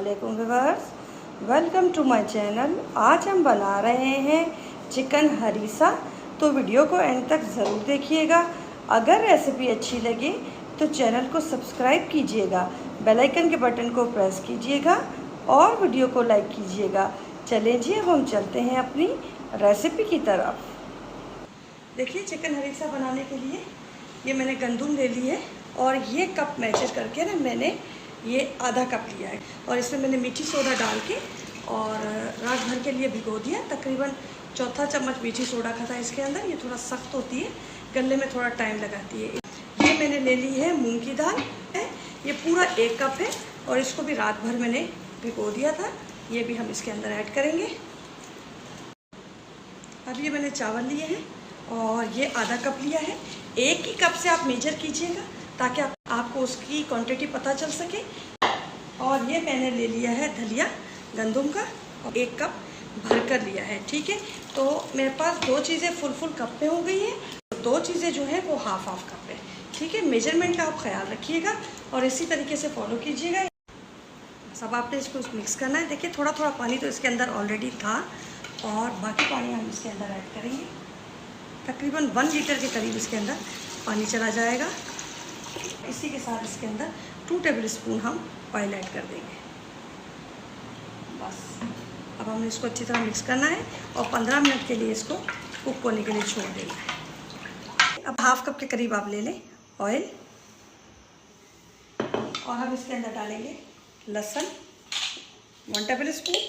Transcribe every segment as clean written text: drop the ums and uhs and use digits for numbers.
अस्सलामुअलैकुम viewers, welcome to my channel. आज हम बना रहे हैं चिकन हरीसा, तो वीडियो को एंड तक ज़रूर देखिएगा। अगर रेसिपी अच्छी लगे तो चैनल को सब्सक्राइब कीजिएगा, बेल आइकन के बटन को प्रेस कीजिएगा और वीडियो को लाइक कीजिएगा। चलें जी, अब हम चलते हैं अपनी रेसिपी की तरफ। देखिए, चिकन हरीसा बनाने के लिए ये मैंने गंदम ले ली है और ये कप मेजर करके ना मैंने ये आधा कप लिया है और इसमें मैंने मीठी सोडा डाल के और रात भर के लिए भिगो दिया। तकरीबन चौथा चम्मच मीठी सोडा का था इसके अंदर। ये थोड़ा सख्त होती है, गलने में थोड़ा टाइम लगाती है। ये मैंने ले ली है मूंग की दाल है, ये पूरा 1 कप है और इसको भी रात भर मैंने भिगो दिया था। ये भी हम इसके अंदर ऐड करेंगे। अब ये मैंने चावल लिए हैं और ये आधा कप लिया है। एक ही कप से आप मेजर कीजिएगा ताकि आपको उसकी क्वांटिटी पता चल सके। और ये मैंने ले लिया है धनिया गंदम का और 1 कप भर कर लिया है। ठीक है, तो मेरे पास 2 चीज़ें फुल कप में हो गई है, 2 चीज़ें जो है वो हाफ कप है। ठीक है, मेजरमेंट का आप ख्याल रखिएगा और इसी तरीके से फॉलो कीजिएगा। सब आपने इसको मिक्स करना है। देखिए, थोड़ा थोड़ा पानी तो इसके अंदर ऑलरेडी था और बाकी पानी हम इसके अंदर ऐड करेंगे। तकरीबन 1 लीटर के करीब इसके अंदर पानी चला जाएगा। इसी के साथ इसके अंदर 2 टेबल स्पून हम ऑयल ऐड कर देंगे। बस अब हमें इसको अच्छी तरह मिक्स करना है और 15 मिनट के लिए इसको कुक होने के लिए छोड़ देना है। अब हाफ कप के करीब आप ले लें ऑयल और हम इसके अंदर डालेंगे लहसुन 1 टेबल स्पून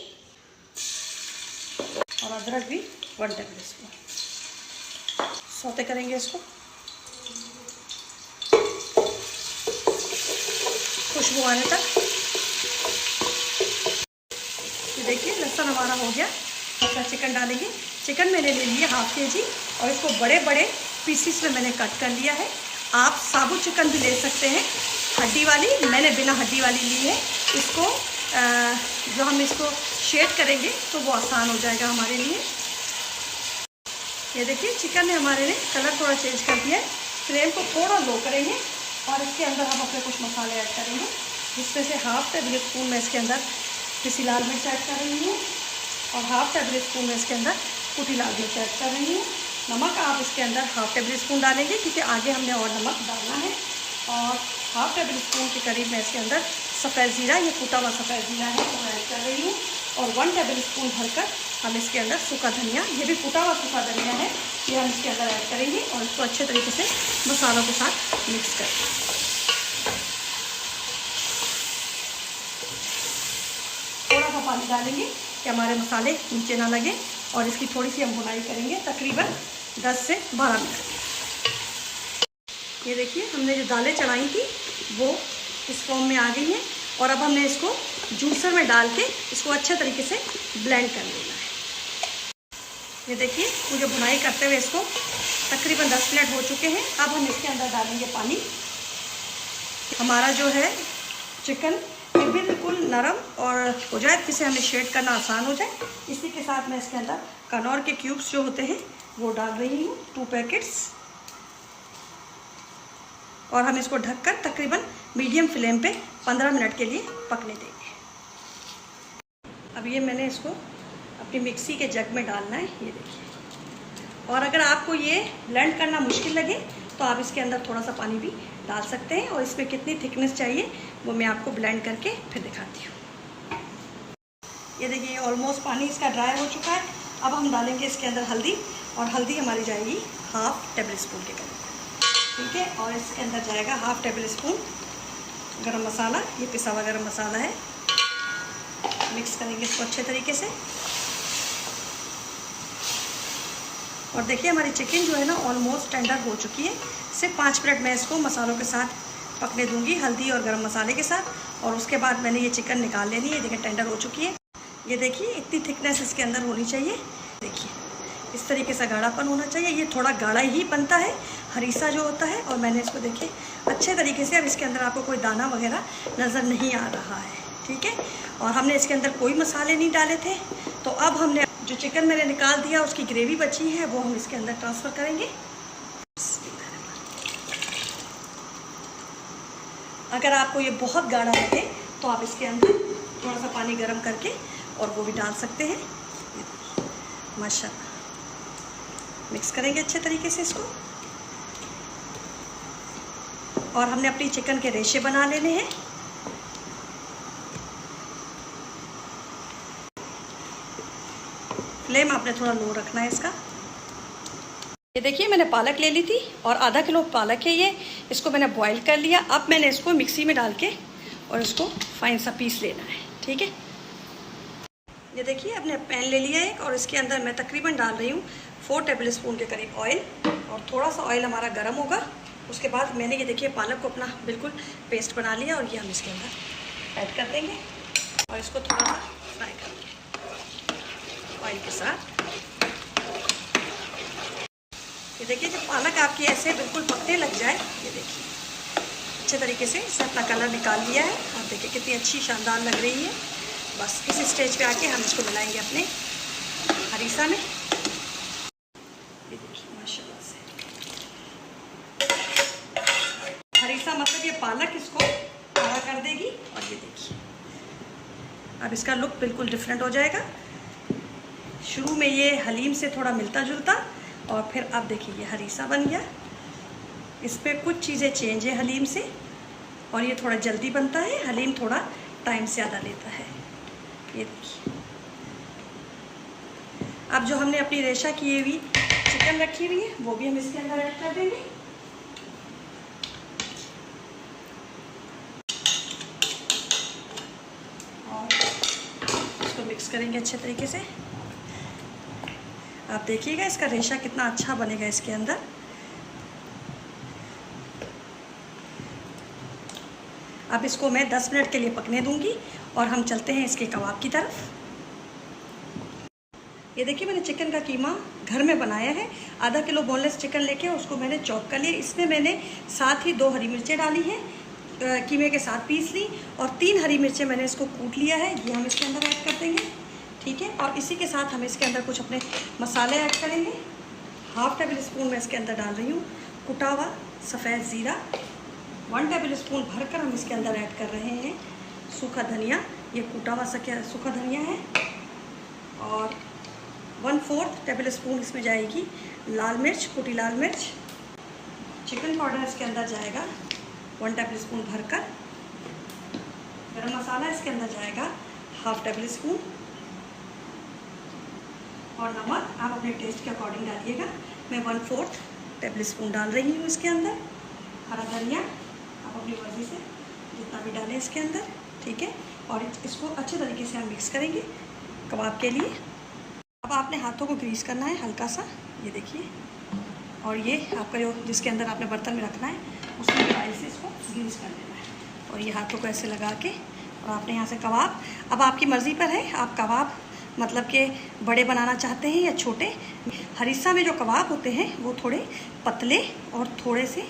और अदरक भी 1 टेबल स्पून। सौते करेंगे इसको, खुशबू आने तक। ये देखिए, लहसुन हमारा हो गया। अपना चिकन डालेंगे। चिकन मैंने ले लिया हाफ केजी और इसको बड़े बड़े पीसीस में मैंने कट कर लिया है। आप साबुत चिकन भी ले सकते हैं, हड्डी वाली। मैंने बिना हड्डी वाली ली है। इसको जो हम इसको शेड करेंगे तो वो आसान हो जाएगा हमारे लिए। ये देखिए, चिकन ने हमारे ने कलर थोड़ा चेंज कर दिया है। फ्लेम को थोड़ा लो करेंगे और इसके अंदर हम अपने कुछ मसाले ऐड करेंगे, जिसमें से हाफ टेबल स्पून में इसके अंदर पिसी लाल मिर्च ऐड कर रही हूँ और हाफ टेबल स्पून में इसके अंदर कुटी लाल मिर्च ऐड कर रही हूँ। नमक आप इसके अंदर हाफ टेबल स्पून डालेंगे क्योंकि आगे हमने और नमक डालना है। और हाफ टेबल स्पून के करीब मैं इसके अंदर सफ़ेद ज़ीरा, ये कुटा हुआ सफ़ेद ज़ीरा है, वो ऐड कर रही हूँ। और 1 टेबल स्पून भरकर हम इसके अंदर सूखा धनिया, ये भी कुटा हुआ सूखा धनिया है, ये हम इसके अंदर ऐड करेंगे और इसको अच्छे तरीके से मसालों के साथ मिक्स करेंगे। थोड़ा सा पानी डालेंगे कि हमारे मसाले नीचे ना लगे और इसकी थोड़ी सी हम भुनाई करेंगे, तकरीबन 10 से 12 मिनट। ये देखिए, हमने जो दालें चढ़ाई थी वो इस फॉर्म में आ गई हैं और अब हमने इसको जूसर में डाल के इसको अच्छे तरीके से ब्लेंड कर लेना है। ये देखिए, मुझे भुनाई करते हुए इसको तकरीबन 10 मिनट हो चुके हैं। अब हम इसके अंदर डालेंगे पानी। हमारा जो है चिकन ये बिल्कुल नरम और हो जाए, जिससे हमें शेड करना आसान हो जाए। इसी के साथ मैं इसके अंदर कनौर के क्यूब्स जो होते हैं वो डाल रही हूँ, 2 पैकेट्स। और हम इसको ढककर तकरीबन मीडियम फ्लेम पे 15 मिनट के लिए पकने देंगे। अब ये मैंने इसको अपनी मिक्सी के जग में डालना है, ये देखिए। और अगर आपको ये ब्लेंड करना मुश्किल लगे तो आप इसके अंदर थोड़ा सा पानी भी डाल सकते हैं और इसमें कितनी थिकनेस चाहिए वो मैं आपको ब्लेंड करके फिर दिखाती हूँ। ये देखिए, ऑलमोस्ट पानी इसका ड्राई हो चुका है। अब हम डालेंगे इसके अंदर हल्दी और हल्दी हमारी जाएगी हाफ टेबल स्पून के करीब। ठीक है, और इसके अंदर जाएगा हाफ टेबल स्पून गरम मसाला, ये पिसा हुआ गरम मसाला है। मिक्स करेंगे इसको अच्छे तरीके से। और देखिए, हमारी चिकन जो है ना ऑलमोस्ट टेंडर हो चुकी है। सिर्फ 5 मिनट मैं इसको मसालों के साथ पकने दूंगी, हल्दी और गरम मसाले के साथ। और उसके बाद मैंने ये चिकन निकाल लेनी है। देखिए, टेंडर हो चुकी है। ये देखिए, इतनी थिकनेस इसके अंदर होनी चाहिए। देखिए, इस तरीके से गाढ़ापन होना चाहिए। ये थोड़ा गाढ़ा ही बनता है हरीसा जो होता है। और मैंने इसको देखिए अच्छे तरीके से, अब इसके अंदर आपको कोई दाना वगैरह नज़र नहीं आ रहा है। ठीक है, और हमने इसके अंदर कोई मसाले नहीं डाले थे। तो अब हमने जो चिकन मैंने निकाल दिया, उसकी ग्रेवी बची है, वो हम इसके अंदर ट्रांसफ़र करेंगे। अगर आपको ये बहुत गाढ़ा लगे तो आप इसके अंदर थोड़ा सा पानी गर्म करके और वो भी डाल सकते हैं। माशाल्लाह, मिक्स करेंगे अच्छे तरीके से इसको। और हमने अपनी चिकन के रेशे बना लेने हैं। फ्लेम आपने थोड़ा लो रखना है इसका। ये देखिए मैंने पालक ले ली थी और आधा किलो पालक है ये। इसको मैंने बॉईल कर लिया। अब मैंने इसको मिक्सी में डाल के और इसको फाइन सा पीस लेना है, ठीक है। ये देखिए अपने पैन ले लिया एक और इसके अंदर मैं तकरीबन डाल रही हूँ 4 टेबल स्पून के करीब ऑयल। और थोड़ा सा ऑयल हमारा गर्म होगा, उसके बाद मैंने ये देखिए पालक को अपना बिल्कुल पेस्ट बना लिया और ये हम इसके अंदर ऐड कर देंगे और इसको थोड़ा सा फ्राई करेंगे ऑयल के साथ। ये देखिए जब पालक आपकी ऐसे बिल्कुल पकने लग जाए, ये देखिए अच्छे तरीके से इसने अपना कलर निकाल लिया है। आप देखिए कितनी अच्छी शानदार लग रही है। बस इस स्टेज पे आके हम इसको मिलाएंगे अपने हरीसा में। ये देखिए माशाल्लाह से हरीसा मतलब ये पालक इसको हरा कर देगी। और ये देखिए अब इसका लुक बिल्कुल डिफरेंट हो जाएगा। शुरू में ये हलीम से थोड़ा मिलता जुलता और फिर अब देखिए ये हरीसा बन गया। इस पर कुछ चीज़ें चेंज है हलीम से और ये थोड़ा जल्दी बनता है, हलीम थोड़ा टाइम से ज़्यादा लेता है। ये देखिए अब जो हमने अपनी रेशा की हुई चिकन रखी हुई है वो भी हम इसके अंदर ऐड कर देंगे। और इसको मिक्स करेंगे अच्छे तरीके से। आप देखिएगा इसका रेशा कितना अच्छा बनेगा इसके अंदर। अब इसको मैं 10 मिनट के लिए पकने दूंगी और हम चलते हैं इसके कबाब की तरफ। ये देखिए मैंने चिकन का कीमा घर में बनाया है। आधा किलो बोनलेस चिकन लेके उसको मैंने चॉप कर लिया। इसमें मैंने साथ ही 2 हरी मिर्चें डाली हैं, कीमे के साथ पीस ली और 3 हरी मिर्चें मैंने इसको कूट लिया है। ये हम इसके अंदर ऐड कर देंगे, ठीक है। और इसी के साथ हम इसके अंदर कुछ अपने मसाले ऐड करेंगे। 1/2 टेबल स्पून मैं इसके अंदर डाल रही हूँ कुटा हुआ सफ़ेद ज़ीरा। 1 टेबल स्पून भरकर हम इसके अंदर ऐड कर रहे हैं सूखा धनिया। ये कूटा हुआ सूखा धनिया है। और 1/4 टेबल स्पून इसमें जाएगी लाल मिर्च, कुटी लाल मिर्च। चिकन पाउडर इसके अंदर जाएगा 1 टेबल स्पून भरकर। गरम मसाला इसके अंदर जाएगा 1/2 टेबल स्पून। और नमक आप अपने टेस्ट के अकॉर्डिंग डालिएगा। मैं 1/4 टेबल स्पून डाल रही हूँ इसके अंदर। हरा धनिया आप अपनी मर्ज़ी से जितना भी डालें इसके अंदर, ठीक है। और इसको अच्छे तरीके से हम मिक्स करेंगे कबाब के लिए। अब आपने हाथों को ग्रीस करना है हल्का सा, ये देखिए। और ये आपका जो जिसके अंदर आपने बर्तन में रखना है उसमें ऑयल से इसको ग्रीस कर देना है। और ये हाथों को ऐसे लगा के और आपने यहाँ से कबाब, अब आपकी मर्ज़ी पर है, आप कबाब मतलब कि बड़े बनाना चाहते हैं या छोटे। हरीसा में जो कबाब होते हैं वो थोड़े पतले और थोड़े से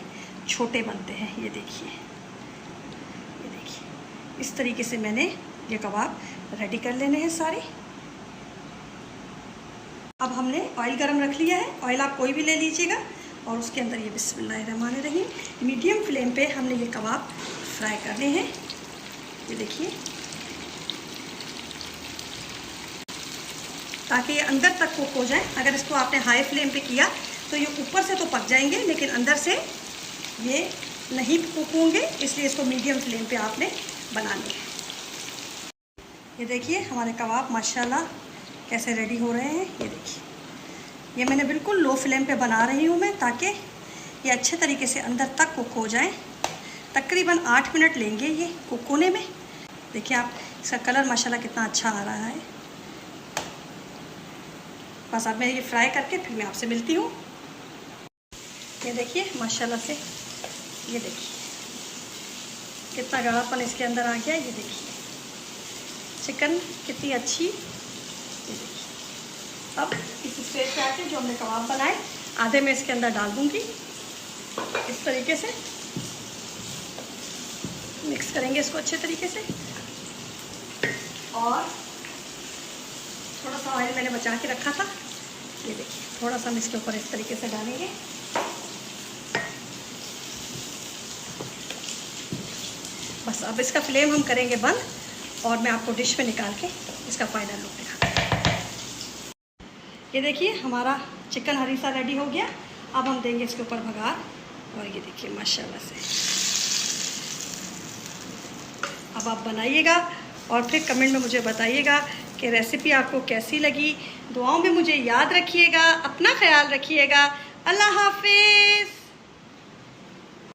छोटे बनते हैं। ये देखिए इस तरीके से मैंने ये कबाब रेडी कर लेने हैं सारे। अब हमने ऑयल गरम रख लिया है। ऑयल आप कोई भी ले लीजिएगा और उसके अंदर ये बिस्मिल्लाहिर्रहमानिर्रहीम मीडियम फ्लेम पे हमने ये कबाब फ्राई करने हैं। ये देखिए ताकि ये अंदर तक कुक हो जाए। अगर इसको आपने हाई फ्लेम पे किया तो ये ऊपर से तो पक जाएंगे लेकिन अंदर से ये नहीं कुक होंगे, इसलिए इसको मीडियम फ्लेम पे आपने बनानी है। ये देखिए हमारे कबाब माशाल्लाह कैसे रेडी हो रहे हैं। ये देखिए ये मैंने बिल्कुल लो फ्लेम पे बना रही हूँ मैं, ताकि ये अच्छे तरीके से अंदर तक कुक हो जाए। तकरीबन 8 मिनट लेंगे ये कुक होने में। देखिए आप इसका कलर माशाल्लाह कितना अच्छा आ रहा है। बस अब मैं ये फ्राई करके फिर मैं आपसे मिलती हूँ। ये देखिए माशाल्लाह से, ये देखिए कितना गाढ़ापन इसके अंदर आ गया। ये देखिए चिकन कितनी अच्छी। ये देखिए अब इस स्टेज पे आके जो हमने कबाब बनाए आधे में इसके अंदर डाल दूँगी। इस तरीके से मिक्स करेंगे इसको अच्छे तरीके से। और थोड़ा सा ऑयल मैंने बचा के रखा था, ये देखिए थोड़ा सा हम इसके ऊपर इस तरीके से डालेंगे। बस अब इसका फ्लेम हम करेंगे बंद और मैं आपको डिश में निकाल के इसका फाइनल लुक दिखाती हूँ। ये देखिए हमारा चिकन हरीसा रेडी हो गया। अब हम देंगे इसके ऊपर भगार, और ये देखिए माशाल्लाह से। अब आप बनाइएगा और फिर कमेंट में मुझे बताइएगा कि रेसिपी आपको कैसी लगी। दुआओं में मुझे याद रखिएगा, अपना ख्याल रखिएगा। अल्लाह हाफिज़।